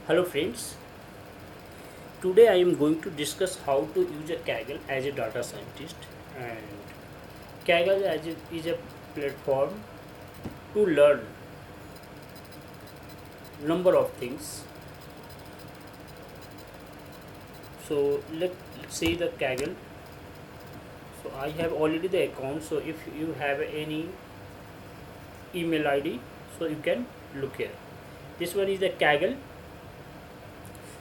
Hello friends, today I am going to discuss how to use a Kaggle as a data scientist, and Kaggle is a platform to learn number of things. So let's see the Kaggle. So I have already the account, so if you have any email ID, so you can look here. This one is the Kaggle.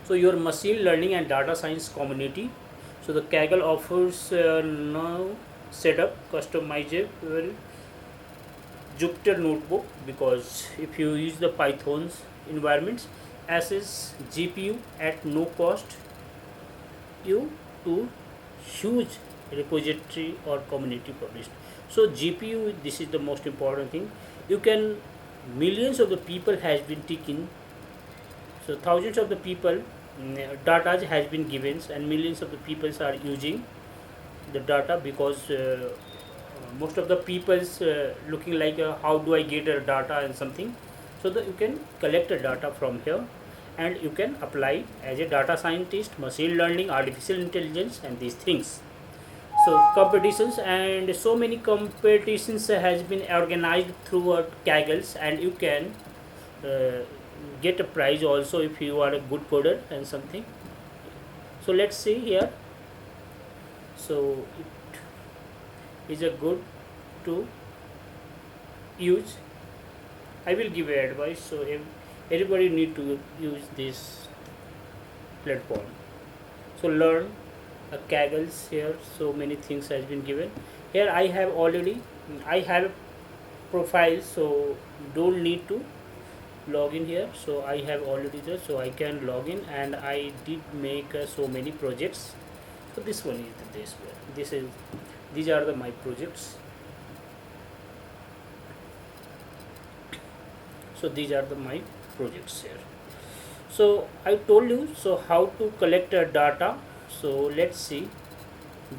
So your machine learning and data science community. So the Kaggle offers now setup customizable Jupyter notebook, because if you use the Python's environments, access GPU at no cost you to huge repository or community published. So GPU, this is the most important thing. You can, millions of the people has been taken, so thousands of the people data has been given, and millions of the people are using the data, because most of the people's looking like how do I get a data and something, so that you can collect the data from here and you can apply as a data scientist, machine learning, artificial intelligence, and these things. So competitions, and so many competitions has been organized throughout Kaggles, and you can uh, get a prize also if you are a good coder and something. So let's see here. So it is a good to use. I will give advice, so everybody need to use this platform. So learn a Kaggles here. So many things has been given here. I have a profile, so don't need to log in here. So I have already there, so I can log in, and I did make so many projects. So this one is this one. These are my projects. So these are my projects here. So I told you so how to collect data. So let's see.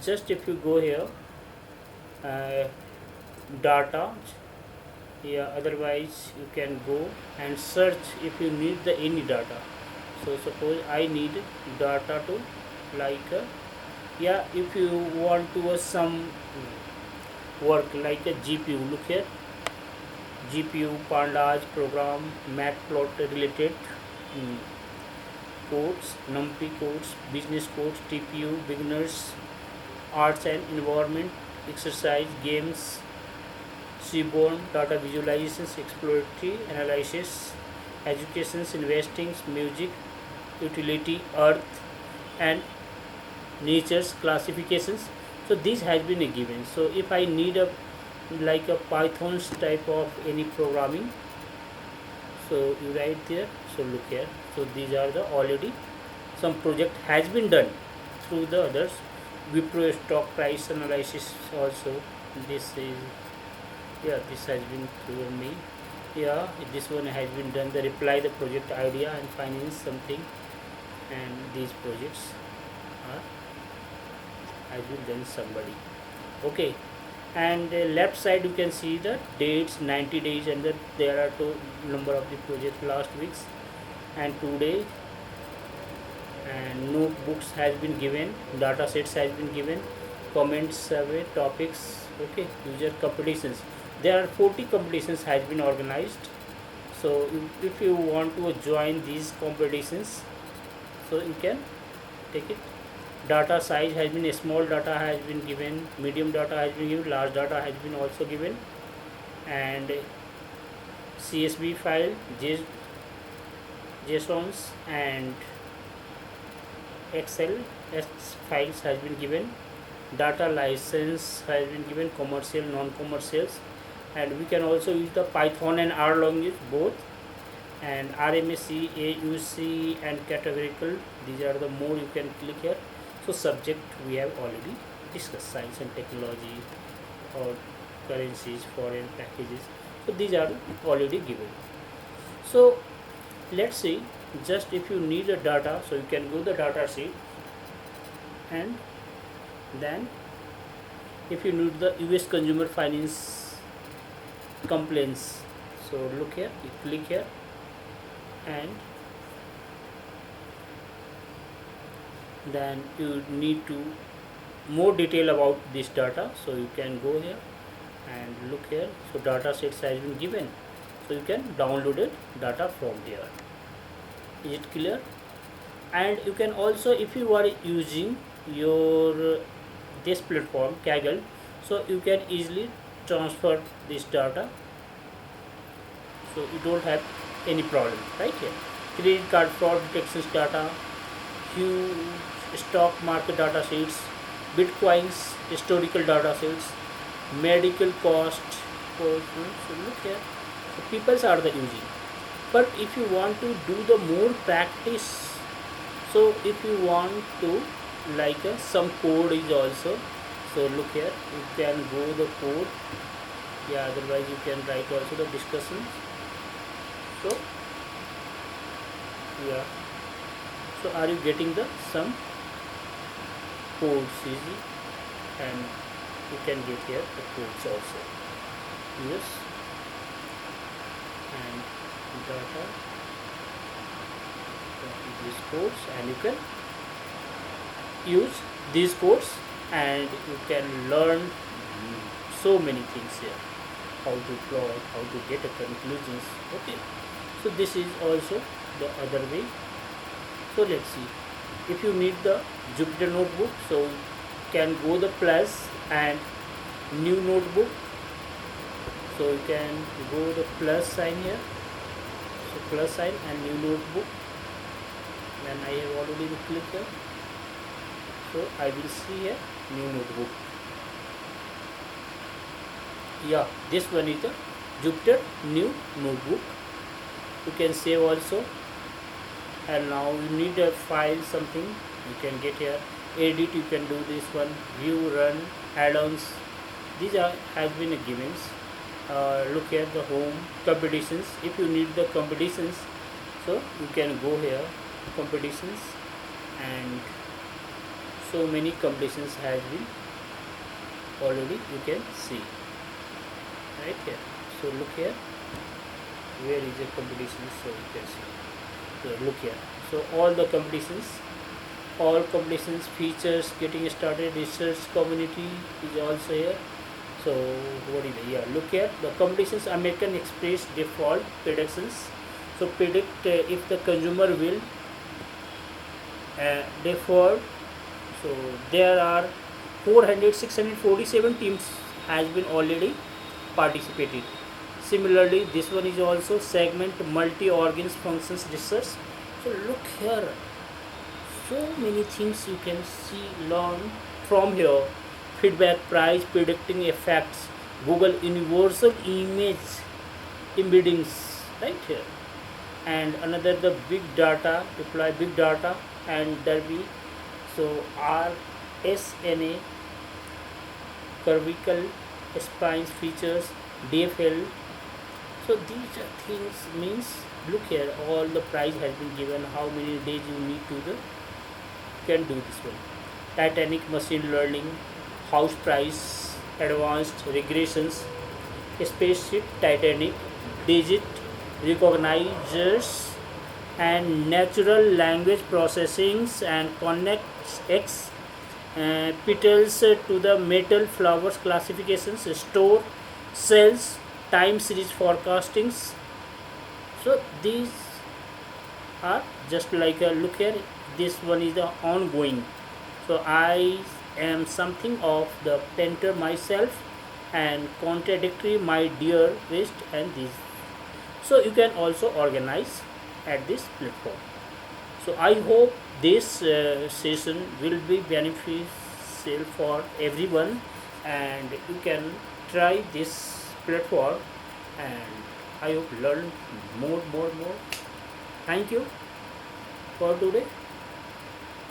Just if you go here, data, yeah, otherwise you can go and search if you need any data. So suppose I need data to, like yeah, if you want to some work like a GPU, look here, GPU, pandas, program, matplot related codes, numpy codes, business codes, TPU, beginners, arts and environment, exercise, games, seaborne, data visualizations, exploratory analysis, educations, investings, music, utility, earth, and nature's classifications. So this has been a given. So if I need a like a Python's type of any programming, so you write there. So look here. So these are the already some project has been done through the others. Wipro stock price analysis also. This is, yeah, this has been through me. Yeah, this one has been done. The reply, the project idea and finance something, and these projects are has been done somebody. Okay, and left side you can see the dates, 90 days, and there are two number of the project last weeks and today, and notebooks has been given, data sets has been given, comments, survey, topics. Okay, user competitions, there are 40 competitions has been organized. So if you want to join these competitions, so you can take it. Data size has been, small data has been given, medium data has been given, large data has been also given, and CSV file, JSONs, and Excel files has been given. Data license has been given, commercial, non-commercials, and we can also use the Python and Rlanguage both, and RMSE, AUC, and categorical. These are the more you can click here. So subject we have already discussed, science and technology, or currencies, foreign packages. So these are already given. So let's see, just if you need a data, so you can go the data sheet, and then if you need the US consumer finance complaints, so look here, you click here, and then you need to more detail about this data, so you can go here and look here. So data sets has been given, so you can download it data from here. Is it clear? And you can also, if you are using your this platform Kaggle, so you can easily transfer this data, so you don't have any problem right here. Credit card fraud detections data, huge stock market data sheets, bitcoins historical data sets, medical cost. So look here, so people are the using. But if you want to do the more practice, so if you want to like some code is also, so look here, you can go the code, yeah, otherwise you can write also the discussions. So yeah, so are you getting the some codes easy, and you can get here the codes also. Yes, and data, these codes, and you can use these codes and you can learn so many things here, how to plot, how to get a conclusions. Okay, so this is also the other way. So let's see, if you need the Jupyter notebook, so you can go the plus and new notebook, so you can go the plus sign here, so plus sign and new notebook, then I have already clicked here, so I will see here new notebook. Yeah, this one is the Jupyter new notebook. You can save also, and now you need a file something, you can get here, edit, you can do this one, view, run, add-ons, these are has been given. Look here the home competitions, if you need the competitions, so you can go here competitions, and so many competitions has been already you can see right here. So look here, where is the competition, so you can see. So look here, so all the competitions, all competitions, features, getting started, research community is also here. So what is it? Yeah, look here the competitions, American Express default predictions, so predict if the consumer will default. So there are 647 teams has been already participated. Similarly, this one is also segment multi-organs functions research. So look here, so many things you can see, learn from here. Feedback, price, predicting effects, Google universal image embeddings right here, and another the big data, deploy big data, and there be so RSNA, cervical spines features, DFL. So these are things means, look here, all the price has been given, how many days you need to the can do this one. Titanic machine learning, house price, advanced regressions, spaceship Titanic, digit recognizers, and natural language processings, and connects X petals to the metal flowers classifications, store cells, time series forecastings. So these are just like a look here, this one is the ongoing. So I am something of the painter myself, and contradictory my dear waist, and this. So you can also organize at this platform. So I hope this session will be beneficial for everyone, and you can try this platform, and I hope learn more. Thank you for today.